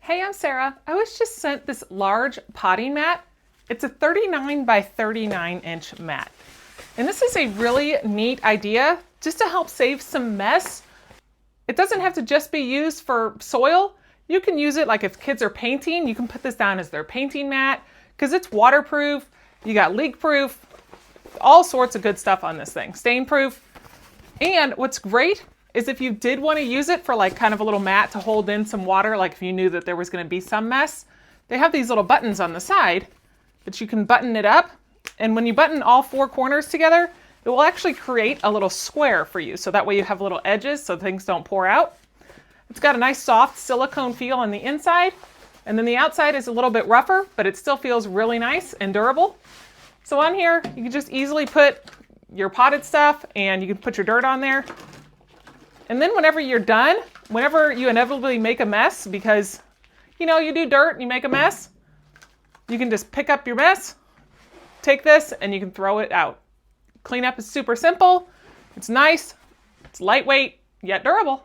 Hey, I'm Sarah. I was just sent this large potting mat. It's a 39 by 39 inch mat. And this is a really neat idea just to help save some mess. It doesn't have to just be used for soil. You can use it like if kids are painting, you can put this down as their painting mat because it's waterproof. You got leak proof, all sorts of good stuff on this thing, stain proof. And what's great is if you did want to use it for like kind of a little mat to hold in some water, like if you knew that there was going to be some mess, they have these little buttons on the side that you can button it up. And when you button all four corners together, it will actually create a little square for you. So that way you have little edges so things don't pour out. It's got a nice soft silicone feel on the inside. And then the outside is a little bit rougher, but it still feels really nice and durable. So on here, you can just easily put your potted stuff and you can put your dirt on there. And then whenever you're done, whenever you inevitably make a mess, because you know, you do dirt and you make a mess, you can just pick up your mess, take this, and you can throw it out. Cleanup is super simple, it's nice, it's lightweight, yet durable.